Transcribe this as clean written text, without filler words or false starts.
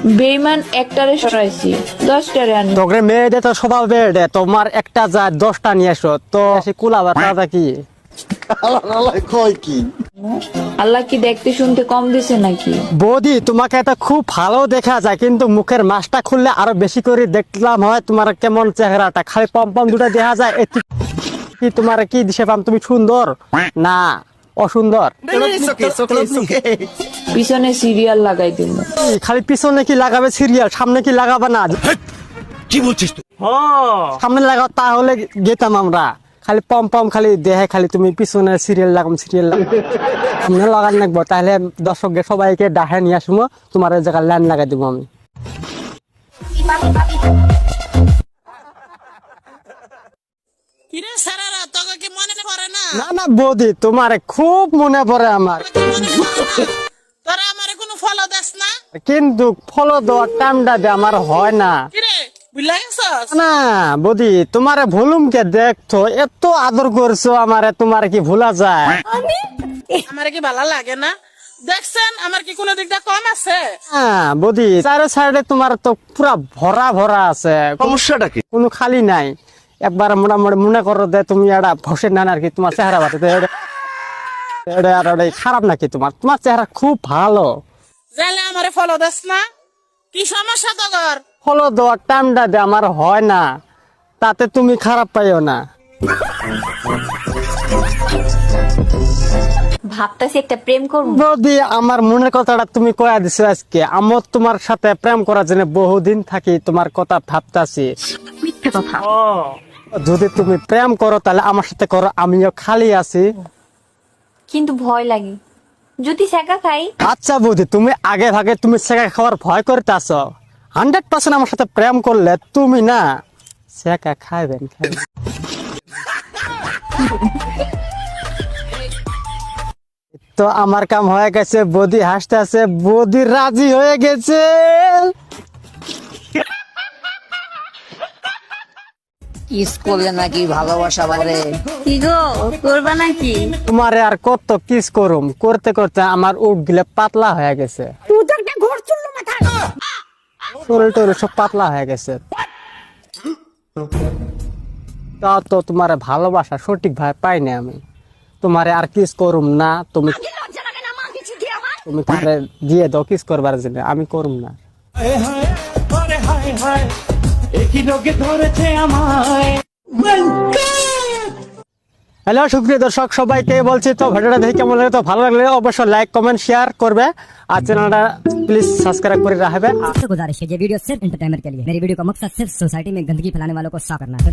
বেইমান একটারে সরাইছি 10টারে আনি। তোকে মেয়েদের তো স্বভাব বেড়ে, তোমার একটা যায় 10টা নিয়ে এসো তো সে কুলাবার কথা কি? আল্লাহ কি দেখতে শুনতে কম দিছে নাকি? বৌদি তোমাকে তো খুব ভালো দেখা যায়, কিন্তু মুখের মাছটা খুললে আরো বেশি করে দেখলাম হয় তোমার কেমন চেহারাটা, খালি পম দুটা দেখা যায়। কি তোমার কি দিশে পাম, তুমি সুন্দর না অসুন্দর? পিছনে সিরিয়াল লাগাই দিল। খালি পিছনে কি লাগাবে সিরিয়াল, সামনে কি লাগাবে না? কি বলছিস তুই? সামনে লাগাও তাহলে গেতাম আমরা। খালি পম খালি দেহে, খালি তুমি পিছনে সিরিয়াল লাগাম সামনে লাগান লাগবো, তাহলে দর্শককে সবাইকে ডাহে নিয়ে আসবো, তোমার ওই জায়গায় লাইন লাগাই দিব আমি। কিরে সারারা তোকে কি মনে পড়ে না? না না বৌদি, তোমার খুব মনে পড়ে আমার, তোরা আমারে কোনো ফলো দাস না? কিন্তু ফলো দেওয়ার টাইমটা দিয়ে আমার হয় না। কিরে বুঝলা গেছস? না বৌদি, তোমারে ভুলুম কে দেখতো, এত আদর করছো আমারে, তোমার কি ভুলা যায়? আমারে কি ভালো লাগে না? দেখছেন আমার কি কোনো দিকটা কম আছে? হ্যাঁ বৌদি, চারো সাইডে তোমার তো পুরা ভরা আছে, সমস্যাটা কি? কোনো খালি নাই। একবার মোটামুটি মনে করো যে তুমি একটা ভসে নেন আর কি, তোমার চেহারা বাড়িতে খারাপ নাকি? তোমার চেহারা খুব ভালো। জানলে আমারে ফলো দাস না? কি সমস্যা তোর? ফলো দেওয়ার টাইমটা দিয়ে আমার হয় না, তাতে তুমি খারাপ পাইও না। ভাবতাছি একটা প্রেম করবো। যদি আমার মনের কথাটা তুমি কয়া দিছো আজকে, আমার তোমার সাথে প্রেম করার জন্য বহুদিন থাকি তোমার কথা ভাবতাছি। মিথ্যে কথা। যদি তুমি প্রেম করো তাহলে আমার সাথে করো, আমিও খালি আছি। কিন্তু ভয় লাগে যদি ছেঁকা খাই। আচ্ছা বৌদি, তুমি আগে ভাগে তুমি ছেঁকা খাওয়ার ভয় করতেছ, 100% আমার সাথে প্রেম করলে তুমি না ছেঁকা খাইবেন। তো আমার কাম হয়ে গেছে, বৌদি হাসতে আছে, বৌদি রাজি হয়ে গেছে। কিস করলে নাকি ভালোবাসা বাড়ে? কি গো করবা নাকি? তোমারে আর কত কিস করুম, করতে করতে আমার উঠ গিলে পাতলা হয়ে গেছে, শরীর টরীর সব পাতলা হয়ে গেছে। তা তো তোমার ভালোবাসা সঠিক ভাবে পাই না আমি, তোমারে আর কিস করুম না। তুমি তাহলে দিয়ে দাও কিস করবার জন্য, আমি করুম না। হ্যালো সুপ্রিয় দর্শক সবাইকে বলছি, তো ভিডিওটা দেখে কেমন লাগে, তো ভালো লাগলে অবশ্যই লাইক কমেন্ট শেয়ার করবে, আর চ্যানেলটা प्लीज सब्सक्राइब कर राखबे। आपसे गुजारिश है, ये वीडियो सिर्फ एंटरटेनमेंट के लिए। मेरी वीडियो का मकसद सिर्फ सोसाइटी में गंदगी फैलाने वालों को साफ करना है।